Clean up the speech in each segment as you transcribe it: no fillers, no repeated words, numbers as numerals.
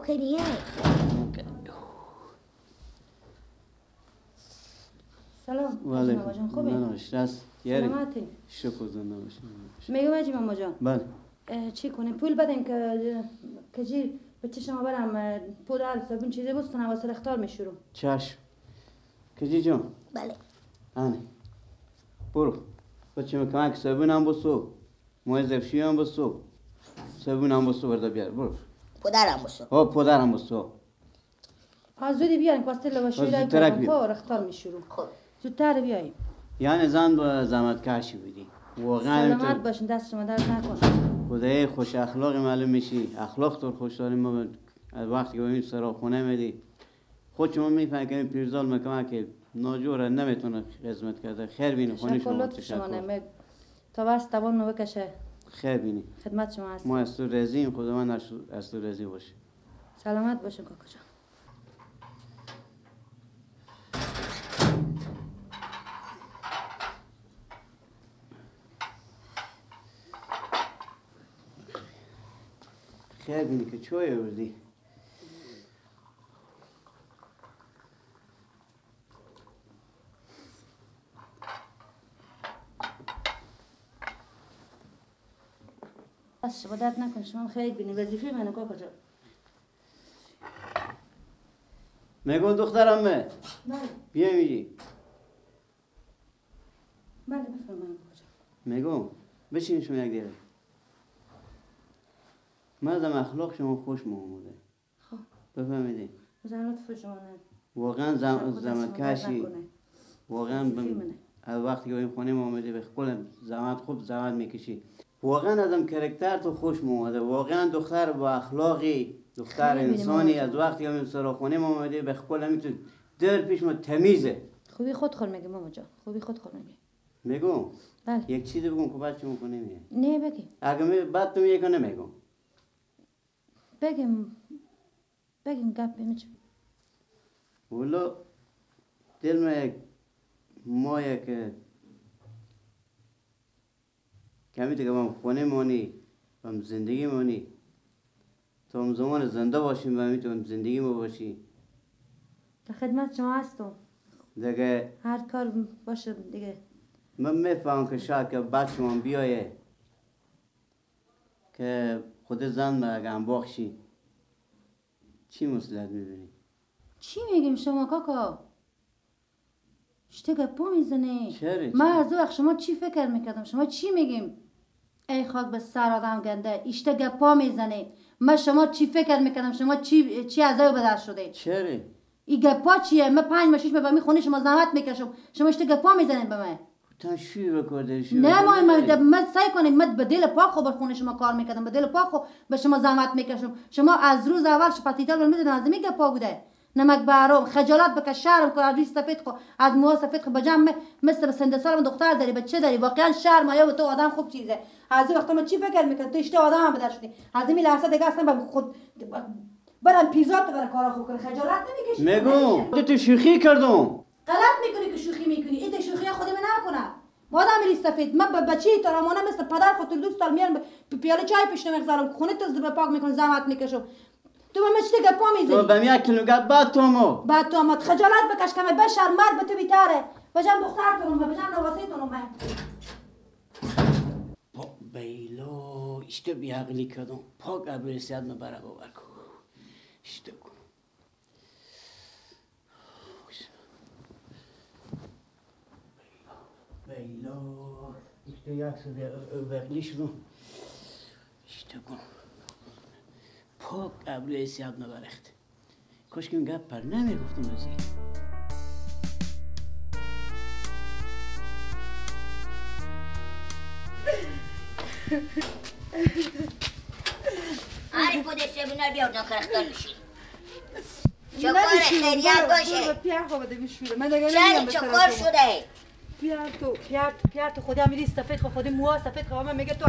خیلیه. سلام. ولی ماما جان خوبه؟ نه راست یاری. سلامتی. شکر زنده باشی. میگم واجی ماما جان. بله. چی کنیم پول بدیم که جی به چشم برم پودر صابون چیزی بستن واسه اختار میشورم. چشم. کجی جان. بله. آنی. برو. بچه مکان که صابون هم بسو. موی زفشی هم بسو. صابون هم بسو بردا بیار. برو. پدرم بسو. پدر هم بسو. زودی بیاین پاستل لباشوی رای کنم خب اختار میشورم. خب. زودتر بیاین. یعنی زن با زحمت کشی بودی. واقعا سلامت باشین دست شما درد نکنه. خدای خوش اخلاقی معلوم میشی. اخلاق تو خوش داریم ما از وقتی که ببین سراخونه میدی. خود شما میفهمید پیرزال مکمه که ناجوره نمیتونه خدمت کرده. خیر بینی خونی شما تشکر. تا بس توان ما بکشه. خیر بینی. خدمت شما هستم. ما از تو رضاییم خداوند از تو راضی باشه. سلامت باشین کاکا جان. خیر بینی که چوی آوردی؟ بس شما درد نکن شما خیلی بینی وظیفه منه کاکا جان. میگم دخترم بله. بیا میگی. بله بفرمایید کاکا جان. میگم بشین شما یک دیگه. مردم اخلاق شما خوش اومده. خب. بفهمیدی؟ زحمت شما نه. واقعا زحمت کشی. واقعا از وقتی که این خونه ما اومدی به خپل زحمت خوب زحمت میکشی. واقعا ازم کرکتر تو خوش اومده. واقعا دختر با اخلاقی، دختر انسانی از وقتی که این سراخونه ما اومدی به خپل همین در پیش ما تمیزه. خوبی خود خور میگه ماما جان. خوبی خود خور میگه. میگم. بله. یک چیزی بگم که بعد شما کنی میگه. نه بگی. اگه بعد تو میگه کنه میگم. بگیم گپ میچم. ولو دل ما مایه که کمی دیگه هم خونه مانی هم زندگی مانی تا هم زمان زنده باشیم و میتونم زندگی ما باشی در خدمت شما هستم دیگه هر کار باشه دیگه. من میفهم که شاید که بچه من بیایه که خود زن ما اگه هم باخشی چی مصلحت میبینی؟ چی میگیم شما کاکا؟ شته گپا میزنی؟ چرا؟ من از وقت شما چی فکر میکردم؟ شما چی میگیم؟ ای خاک به سر آدم گنده اشته گپا میزنی. من شما چی فکر میکردم؟ شما چی از او بدر شده؟ چرا؟ این گپا چیه؟ من 5 ماه 6 ماه به می خونه شما زحمت میکشم شما اشته گپا میزنید به من. تا شیر بکرده نه من سعی کنید من به دل پاک خو به خونه شما کار میکردم به دل پاک خو به شما زحمت میکشم. شما از روز اول شپاتیدل میدونید از می گپا بوده. نمک بارم خجالت بکش شرم کن از سفید خو از مو سفید خو بجام مثل سند سالم دختر داری بچه داری واقعا شرم یا تو آدم خوب چیزه. از وقت من چی فکر میکنم تو اشته آدم بدر شدی از این لحظه دیگه اصلا به خود برام پیزا تو برای کارا خوب کن خجالت نمیکشی. میگم تو شوخی کردم. غلط میکنی که شوخی میکنی این شوخی خودم نکنه. مادام میری سفید من به بچه ترامانه مثل پدر خاطر دوست دارم میارم پیاله چای پیش نمیگذارم خونه تو به پاک میکنم زحمت میکشم. تو به من چه گپا میزنی؟ تو به من 1 کیلو گپ بعد تو مات خجالت بکش کمه بشر مرد به تو بیتاره بجام دختر کنم بجام نواسه کنم من بیلو اشته بیعقلی کردم پاک ابرسیت مبره باور کن اشته کن بیلو اشته یک سو بیعقلی شدم اشته کن پاک ابرسیت مبرخت کاش که این گپ پر نمیگفتم بزی آره خودش سبونه بیاردن که اختار میشی چکار خیریت باشه چکار شده پیار خودی هم میری سفید خودی موها سفید خود من میگه تو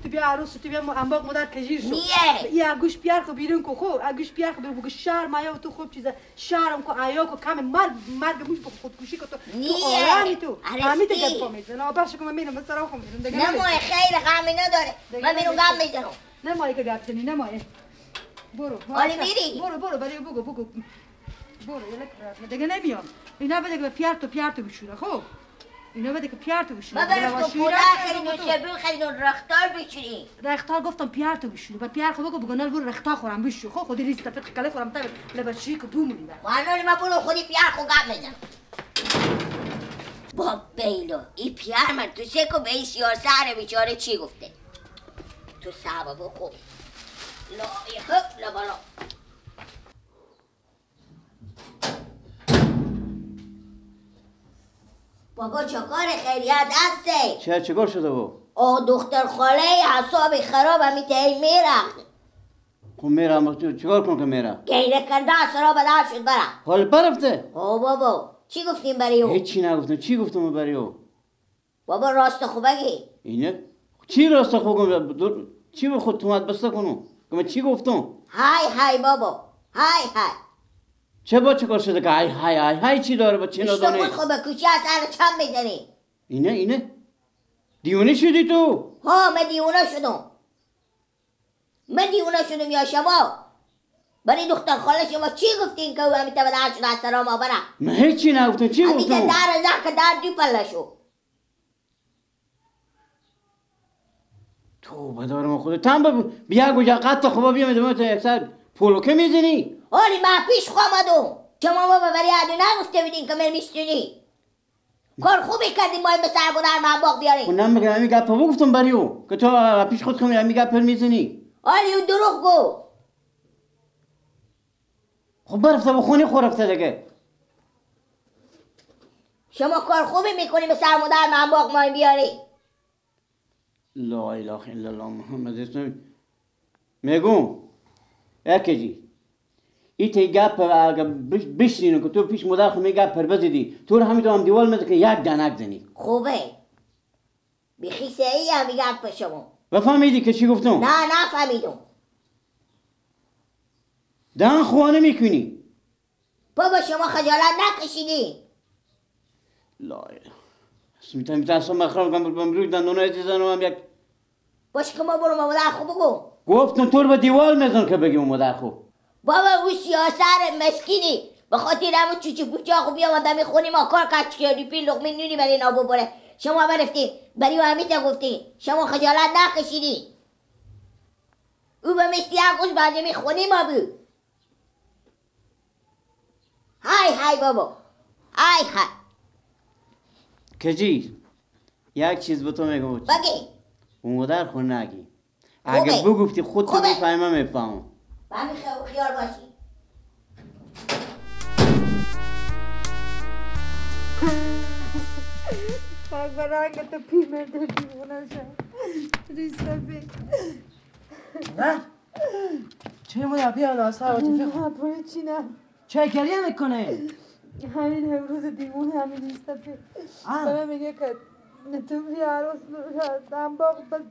بیا عروس تو بیا انباق مادر کجیر شو نیه یا گوش پیار خو بیرون کو خو گوش پیار خو بگو شرم یا تو خوب چیزا شرم کو آیا کو کم مرگ موش به خودکشی کو تو آرامی تو همین دیگه کو میزنه باشه که من میرم مثلا خو میرم دیگه نه مای خیر غمی نداره من میرم غم میزنم نه مای که گپ زنی نه مای برو حالی میری؟ برو برای بگو برو یلک راست دیگه نمیام اینا بده که به پیارتو بشوره خب اینا بده که پیارتو بشوره ما برفتم پودر خریدون شبیون خریدون رختار بشوری رختار گفتم پیارتو بشوره بعد پیار خب بگو نل برو رختار خورم بشو خب خودی ریست فت کله خورم تا لبشی که بومونی وانولی ما برو خودی پیار خو گپ میزن با بیلو ای پیار من تو سکو به ای سیاسر بیچاره چی گفته تو صحبه بکن لا یخب لبالا بابا چکار خیریت هسته چه کار شده با؟ دختر خاله حساب خراب همیته ای میره خب میره چیکار کن که میره؟ گیره کرده سرا بدار شد برا حال برفته؟ بابا چی گفتیم برای او؟ هیچی نگفتم چی گفتم برای او؟ بابا راست خوب بگی اینه؟ چی راست خوب چی به خود تومت بسته کنم؟ که من چی گفتم؟ های بابا های چه با چه کار شده که های چی داره با چی ندانه؟ خود خوبه کوچه از سر چم میزنی اینه؟ دیونه شدی تو؟ ها من دیونه شدم یا شما برای دختر خاله شما چی گفتین که او همیته به در شده از سرا ما برا من هیچی نگفتم چی همیته گفتم؟ در زخ در دو پله شو تو بدار ما خود تم بیا گوجه قطع خوبا بیا میدم تو یک سر پولوکه میزنی؟ آری من پیش خوامدم شما بابا برای عدو نگفته بیدین که من میستونی کار خوبی کردیم باید به سر بودر من باق بیاریم خب نمیگم همی گپا بگفتم برای او که تو پیش خود کنی همی گپا میزنی آری او دروغ گو خب برفته به خونی خورفته دیگه شما کار خوبی میکنی به سر بودر من باق ما بیاری لا اله الا الله محمد رسول میگم اکجی ایتی گپ اگه بشینی که تو پیش مدار خو میگپ پر بزدی تو رو همین تو هم دیوال میده که یک دانک زنی خوبه بیخی سعی هم میگم به شما و فهمیدی که چی گفتم؟ نه فهمیدم دان خوانه میکنی بابا شما خجالت نکشیدی لا اله میتونم اصلا مخرام کنم بروی دندونای زنم هم یک باشه که ما برو ما مادر خوب بگو گفتم تو رو به دیوال میزن که بگی اون مادر خوب بابا او سیاسر مسکینی به خاطر همون چوچو بوچا خوب بیامد میخونی ما کار کچ کردی پی لقمه نونی برای نابو بره شما برفتی برای همیته گفتی شما خجالت نکشیدی او به مستی هم بعد میخونی ما بود های بابا های کجی یک چیز به تو میگم بگی اون مادر خود نگی اگه بگفتی خود تو میفهمم میفهمم همین خیال باشی خاک برای که تو پی مرده دیوونه شد ریسته نه؟ چه مدر بیا ناسا و پوی چی نه چه گریه میکنه؟ همین امروز دیوونه همین ریسته پی بابا میگه که تو بیا عروس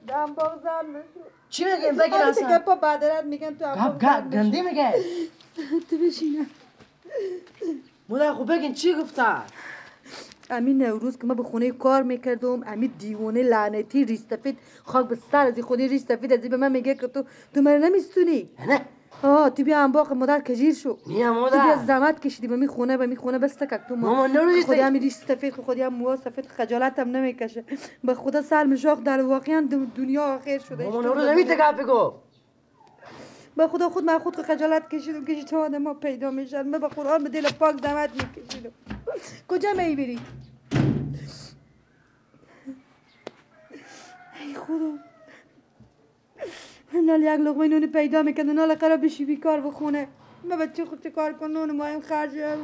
دنباغ زن بشو چی میگه؟ بگی ناسا همین گپا بدرت میگن تو گپ گندی میگه تو بشینه مدر خوب بگین چی گفته؟ امین نوروز که ما به خونه کار میکردم امین دیوانه لعنتی ریستفید خاک به سر از خودی ریستفید از به من میگه که تو من نمیستونی نه تو بیا انباق مادر کجیر شو نیا تو مادر بیا زحمت کشیدی به می خونه بس تک تو ماما نروزی خودی همین ریستفید خودی هم موها سفید خجالت هم نمیکشه به خدا سر مشاق در واقعا دنیا آخر شده ماما نروز نمیته گپ بگو به خدا من خود خجالت کشیدم که تو آدم ها پیدا میشن من به قرآن به دل پاک زحمت میکشیدم کجا میبری؟ ای خدا نال یک لقمه نون پیدا میکنه نال قرار بشی بیکار بخونه من بچه خود چه کار کن نون مایم خرج چه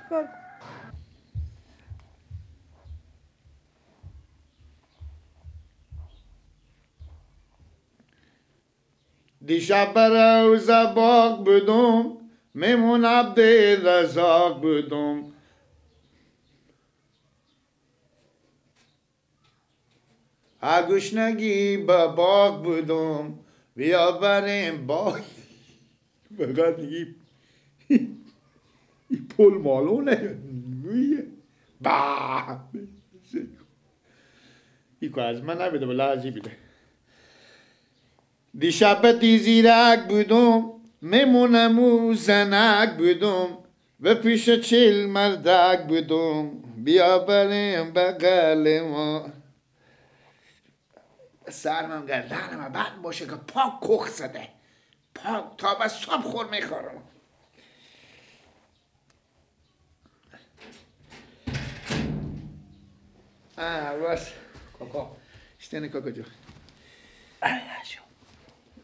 کار کن دیشب روز باغ بودم میمون عبد رزاق بودم گشنگی با باغ بودم بیا بریم باغ فقط این پول مالونه با این که از من نبیده بلا ازی بیده دیشب تیزیرک بودم میمونم و زنک بودم و پیش 40 مردک بودم بیا بریم بغل ما سرمم گردنم بند باشه که پاک کخ زده پاک تا به صبح خور میخورم بس کاکا استنی کاکا جو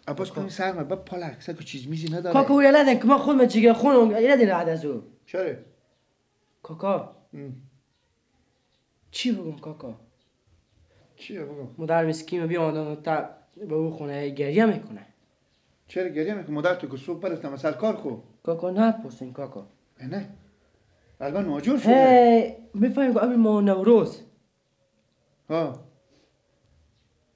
عباس کنی سرمه با پالک سکو چیز میزی نداره کاکا یادن که ما خودم جیگر خونم یادن عاد از او چرا؟ کاکا چی بگم کاکا چیه بگم؟ مادر مسکین بیام تا به او خونه گریه میکنه چرا گریه میکنه؟ مادر تو که صبح برفتم سر کار خو کاکا نپرسین کاکا نه الان ناجور شده میفهمی که ما نوروز ها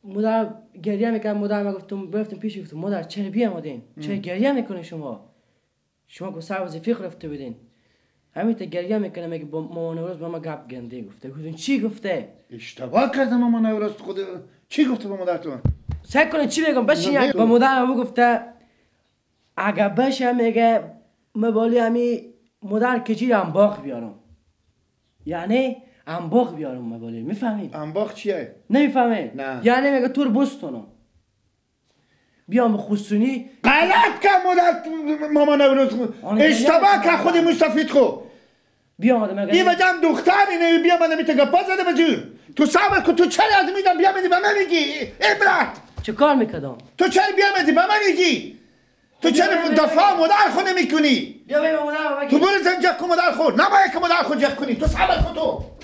مادر گریه میکنه مادر ما گفتم برفتم پیش گفتم مادر چرا بیامدین چرا گریه میکنه شما که سر وظیفه رفته بودین همین تا گریه میکنه میگه با ما نوروز با ما گپ گنده گفته گفتم چی گفته اشتباه کردم مامان نوروز خود چی گفته با مادر تو سعی کنه چی بگم بشین با مادر ما گفته اگه بشه میگه مبالی همی مادر کجی انباخ بیارم یعنی انباخ بیارم مبالی میفهمید انباخ چیه نمیفهمید نه. یعنی میگه تور بستونم بیام خصونی غلط که مادر مامان نوروز اشتباه که خودی مستفید خو بیام میگه این بجم دختر اینه بیا من میته گپا زده بجو تو صبر کن تو چرا از میدم بیا میدی به من میگی عبرت چه کار میکردم تو چرا بیا میدی به من میگی تو چرا دفاع مادر خو نمیکنی بیا مادر تو برو زن جک مادر خو نباید که مادر خو جک کنی تو صبر کن تو